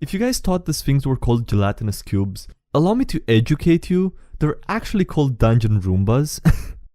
If you guys thought these things were called gelatinous cubes, allow me to educate you, they're actually called dungeon Roombas.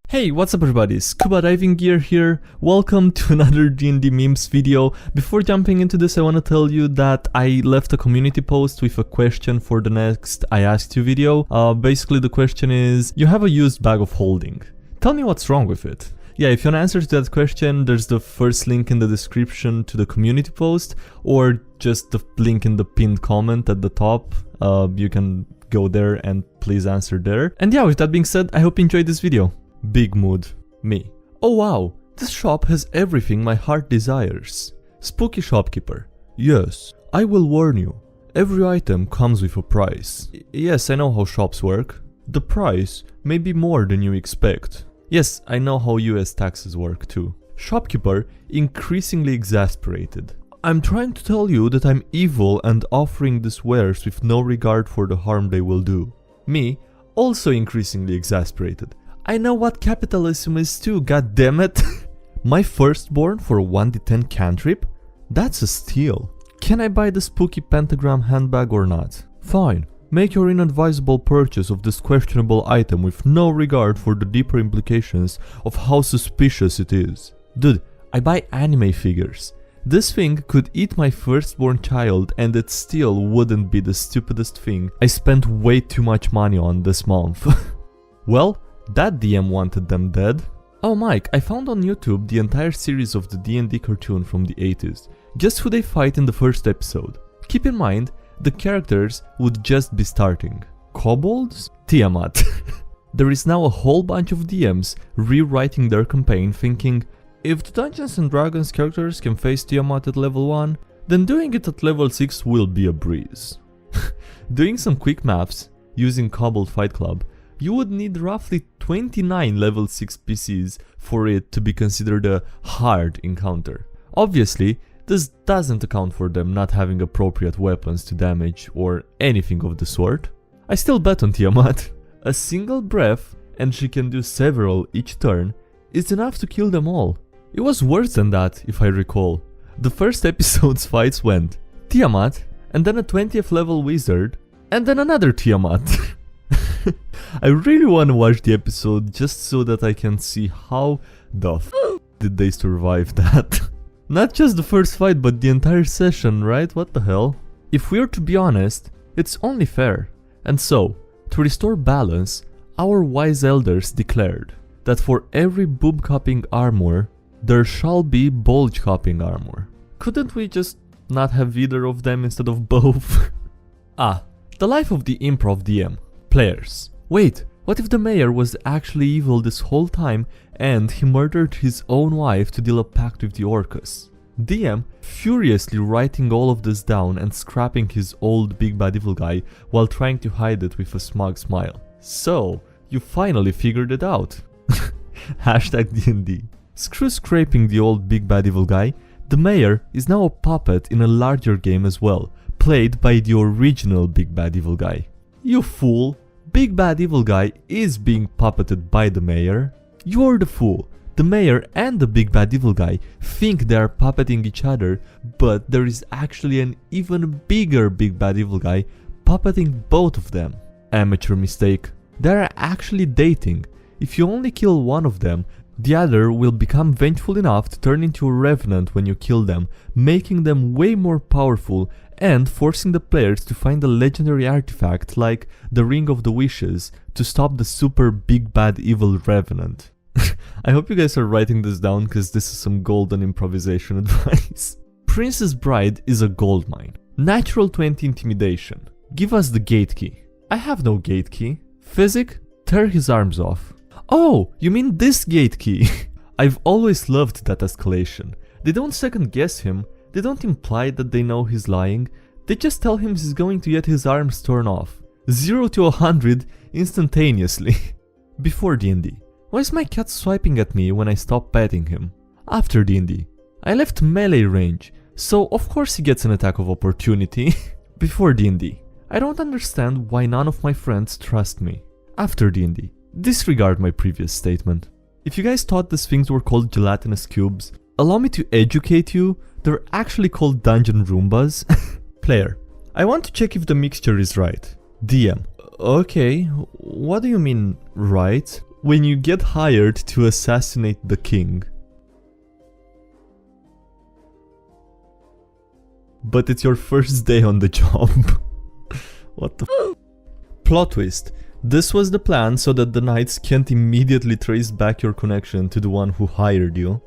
Hey, what's up everybody, Scuba Diving Gear here, welcome to another DnDMemes video. Before jumping into this, I want to tell you that I left a community post with a question for the next I Asked You video. Basically the question is, you have a used bag of holding, tell me what's wrong with it. Yeah, if you want an answer to that question, there's the first link in the description to the community post, or just the link in the pinned comment at the top. You can go there and please answer there. And yeah, with that being said, I hope you enjoyed this video. Big mood. Me. Oh wow, this shop has everything my heart desires. Spooky shopkeeper. Yes, I will warn you. Every item comes with a price. Yes, I know how shops work. The price may be more than you expect. Yes, I know how US taxes work too. Shopkeeper, increasingly exasperated. I'm trying to tell you that I'm evil and offering these wares with no regard for the harm they will do. Me, also increasingly exasperated. I know what capitalism is too, goddammit. My firstborn for a 1d10 cantrip? That's a steal. Can I buy the spooky pentagram handbag or not? Fine. Make your inadvisable purchase of this questionable item with no regard for the deeper implications of how suspicious it is. Dude, I buy anime figures. This thing could eat my firstborn child and it still wouldn't be the stupidest thing I spent way too much money on this month. Well, that DM wanted them dead. Oh Mike, I found on YouTube the entire series of the D&D cartoon from the 80s. Guess who they fight in the first episode? Keep in mind, the characters would just be starting. Kobolds? Tiamat. There is now a whole bunch of DMs rewriting their campaign thinking, if the Dungeons & Dragons characters can face Tiamat at level 1, then doing it at level 6 will be a breeze. Doing some quick maths, using Kobold Fight Club, you would need roughly 29 level 6 PCs for it to be considered a hard encounter. Obviously, this doesn't account for them not having appropriate weapons to damage or anything of the sort. I still bet on Tiamat. A single breath, and she can do several each turn, is enough to kill them all. It was worse than that, if I recall. The first episode's fights went Tiamat, and then a 20th level wizard, and then another Tiamat. I really want to watch the episode just so that I can see how the f did they survive that. Not just the first fight, but the entire session, right? What the hell? If we're to be honest, it's only fair. And so, to restore balance, our wise elders declared that for every boob-cupping armor, there shall be bulge-cupping armor. Couldn't we just not have either of them instead of both? Ah, the life of the improv DM. Players. Wait, what if the mayor was actually evil this whole time and he murdered his own wife to deal a pact with the Orcus? DM furiously writing all of this down and scrapping his old big bad evil guy while trying to hide it with a smug smile. So, you finally figured it out. Hashtag DnD. Screw scraping the old big bad evil guy, the mayor is now a puppet in a larger game as well, played by the original big bad evil guy. You fool! Big bad evil guy is being puppeted by the mayor. You're the fool. The mayor and the big bad evil guy think they are puppeting each other, but there is actually an even bigger big bad evil guy puppeting both of them. Amateur mistake. They are actually dating. If you only kill one of them, the other will become vengeful enough to turn into a revenant when you kill them, making them way more powerful and forcing the players to find a legendary artifact like the Ring of the Wishes to stop the super big bad evil revenant. I hope you guys are writing this down because this is some golden improvisation advice. Princess Bride is a goldmine. Natural 20 intimidation. Give us the gate key. I have no gate key. Physic? Tear his arms off. Oh, you mean this gate key? I've always loved that escalation. They don't second guess him. They don't imply that they know he's lying. They just tell him he's going to get his arms torn off. 0 to 100 instantaneously. Before D&D. Why is my cat swiping at me when I stop petting him? After D&D. I left melee range, so of course he gets an attack of opportunity. Before D&D. I don't understand why none of my friends trust me. After D&D. Disregard my previous statement. If you guys thought these things were called gelatinous cubes, allow me to educate you, they're actually called dungeon Roombas. Player. I want to check if the mixture is right. DM. Okay, what do you mean, right? When you get hired to assassinate the king. But it's your first day on the job. What the f? Plot twist. This was the plan so that the knights can't immediately trace back your connection to the one who hired you.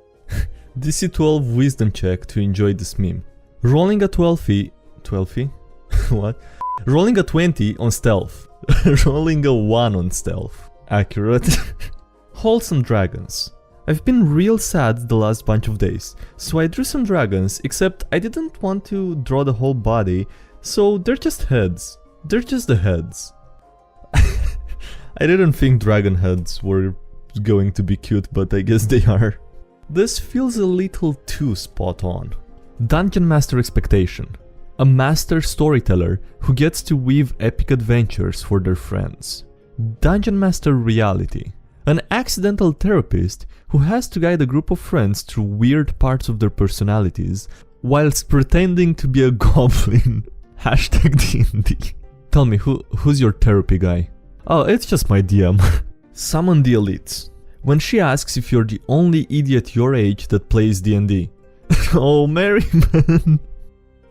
DC 12 wisdom check to enjoy this meme. Rolling a 12e... 12e? What? Rolling a 20 on stealth. Rolling a 1 on stealth. Accurate. Wholesome dragons. I've been real sad the last bunch of days, so I drew some dragons, except I didn't want to draw the whole body, so they're just heads. They're just the heads. I didn't think dragon heads were going to be cute, but I guess they are. This feels a little too spot on. Dungeon Master Expectation. A master storyteller who gets to weave epic adventures for their friends. Dungeon Master Reality. An accidental therapist who has to guide a group of friends through weird parts of their personalities whilst pretending to be a goblin. Hashtag DnD. Tell me, who's your therapy guy? Oh, it's just my DM. Summon the Elites. When she asks if you're the only idiot your age that plays D&D. Oh, Merryman.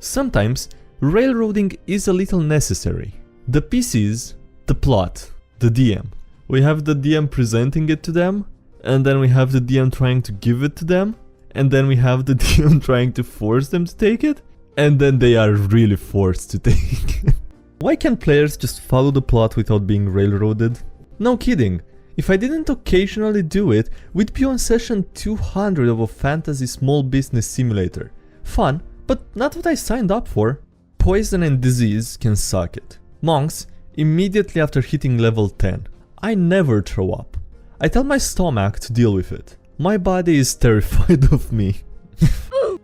Sometimes, railroading is a little necessary. The PCs, the plot, the DM. We have the DM presenting it to them, and then we have the DM trying to give it to them, and then we have the DM trying to force them to take it, and then they are really forced to take it. Why can't players just follow the plot without being railroaded? No kidding. If I didn't occasionally do it, we'd be on session 200 of a fantasy small business simulator. Fun, but not what I signed up for. Poison and disease can suck it. Monks, immediately after hitting level 10. I never throw up. I tell my stomach to deal with it. My body is terrified of me.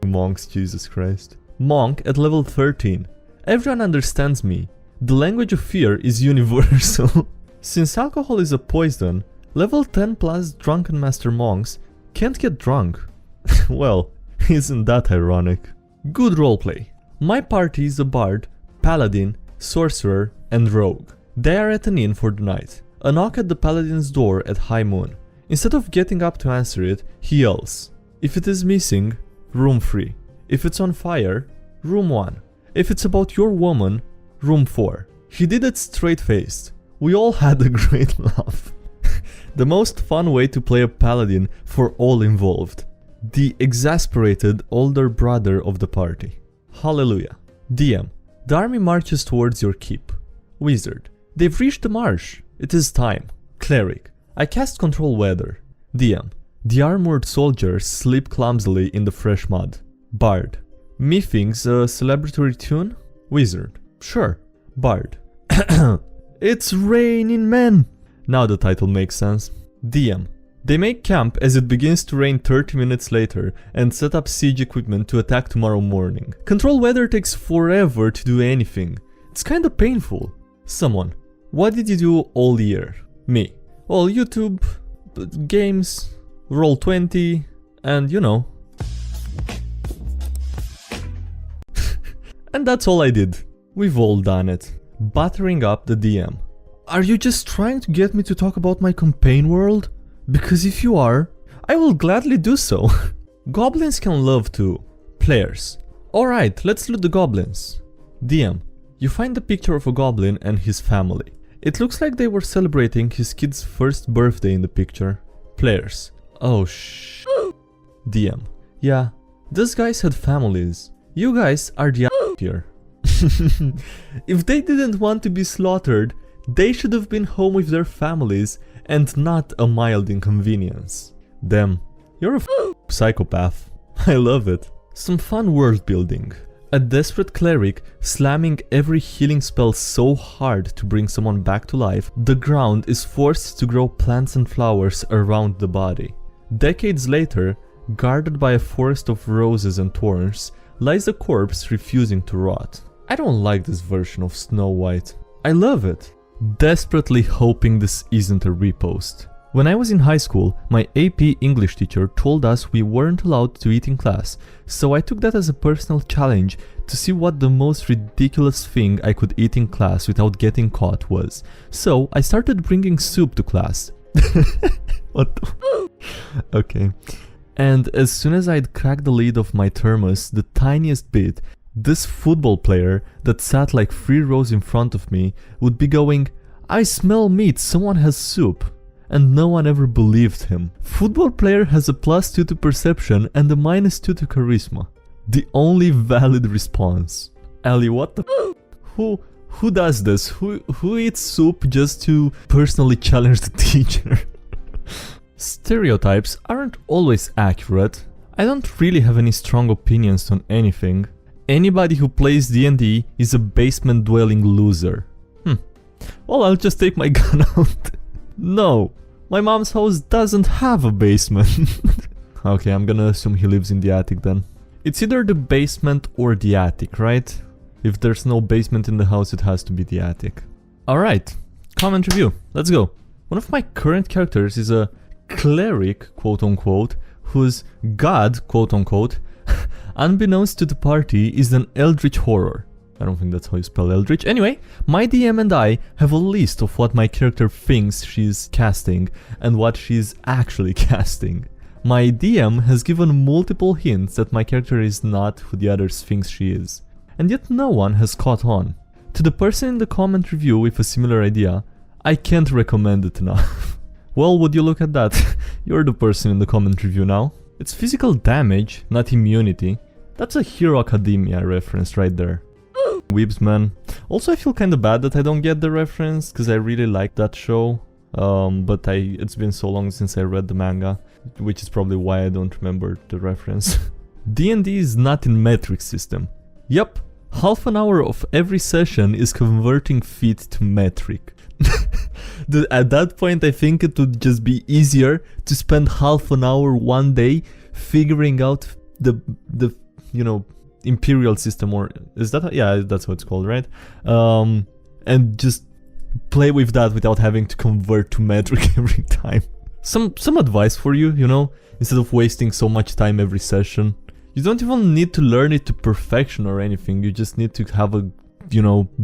Monks, Jesus Christ. Monk at level 13. Everyone understands me. The language of fear is universal. Since alcohol is a poison, level 10 plus drunken master monks can't get drunk. Well, isn't that ironic? Good roleplay. My party is a bard, paladin, sorcerer, and rogue. They are at an inn for the night. A knock at the paladin's door at high moon. Instead of getting up to answer it, he yells. If it is missing, room 3. If it's on fire, room 1. If it's about your woman, room 4. He did it straight-faced. We all had a great laugh. The most fun way to play a paladin for all involved. The exasperated older brother of the party. Hallelujah. DM. The army marches towards your keep. Wizard. They've reached the marsh. It is time. Cleric. I cast control weather. DM. The armored soldiers slip clumsily in the fresh mud. Bard. Methinks a celebratory tune? Wizard. Sure. Bard. It's raining men! Now the title makes sense. DM. They make camp as it begins to rain 30 minutes later and set up siege equipment to attack tomorrow morning. Control weather takes forever to do anything. It's kinda painful. Someone. What did you do all year? Me. Well, YouTube, games, Roll20, and you know. And that's all I did. We've all done it. Buttering up the DM. Are you just trying to get me to talk about my campaign world? Because if you are, I will gladly do so. Goblins can love too. Players. Alright, let's loot the goblins. DM. You find a picture of a goblin and his family. It looks like they were celebrating his kid's first birthday in the picture. Players. Oh shh. DM. Yeah, these guys had families. You guys are the here. If they didn't want to be slaughtered, they should have been home with their families and not a mild inconvenience. Damn, you're a psychopath. I love it. Some fun world building. A desperate cleric slamming every healing spell so hard to bring someone back to life, the ground is forced to grow plants and flowers around the body. Decades later, guarded by a forest of roses and thorns, lies a corpse refusing to rot. I don't like this version of Snow White. I love it. Desperately hoping this isn't a repost. When I was in high school, my AP English teacher told us we weren't allowed to eat in class, so I took that as a personal challenge to see what the most ridiculous thing I could eat in class without getting caught was. So I started bringing soup to class. What the Okay. And as soon as I'd cracked the lid of my thermos the tiniest bit, this football player that sat like 3 rows in front of me would be going, "I smell meat, someone has soup." And no one ever believed him. Football player has a +2 to perception and a -2 to charisma. The only valid response. Ellie, what the Who does this? Who eats soup just to personally challenge the teacher? Stereotypes aren't always accurate. I don't really have any strong opinions on anything. Anybody who plays D&D is a basement-dwelling loser. Well, I'll just take my gun out. No, my mom's house doesn't have a basement. Okay, I'm gonna assume he lives in the attic then. It's either the basement or the attic, right? If there's no basement in the house, it has to be the attic. Alright, comment review, let's go. One of my current characters is a cleric, quote-unquote, whose god, quote-unquote, unbeknownst to the party, is an eldritch horror. I don't think that's how you spell eldritch. Anyway, my DM and I have a list of what my character thinks she's casting and what she's actually casting. My DM has given multiple hints that my character is not who the others thinks she is. And yet no one has caught on. To the person in the comment review with a similar idea, I can't recommend it enough. Well, would you look at that? You're the person in the comment review now. It's physical damage, not immunity. That's a Hero Academia reference right there. Weebs, man. Also, I feel kinda bad that I don't get the reference, because I really like that show. But it's been so long since I read the manga, which is probably why I don't remember the reference. D&D is not in metric system. Yep, half an hour of every session is converting feet to metric. At that point, I think it would just be easier to spend half an hour one day figuring out the imperial system, or is that, yeah, that's what it's called, right? And just play with that without having to convert to metric every time. Some advice for you, instead of wasting so much time every session. You don't even need to learn it to perfection or anything, you just need to have a,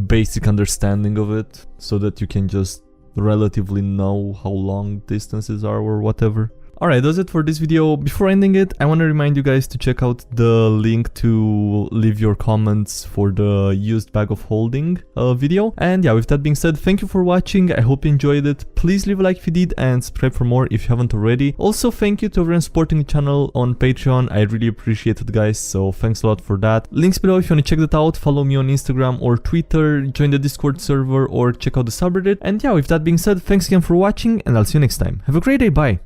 basic understanding of it, so that you can just relatively know how long distances are or whatever. Alright, that's it for this video. Before ending it, I want to remind you guys to check out the link to leave your comments for the used bag of holding video. And yeah, with that being said, thank you for watching. I hope you enjoyed it. Please leave a like if you did and subscribe for more if you haven't already. Also, thank you to everyone supporting the channel on Patreon. I really appreciate it, guys, so thanks a lot for that. Links below if you want to check that out. Follow me on Instagram or Twitter, join the Discord server, or check out the subreddit. And yeah, with that being said, thanks again for watching, and I'll see you next time. Have a great day, bye!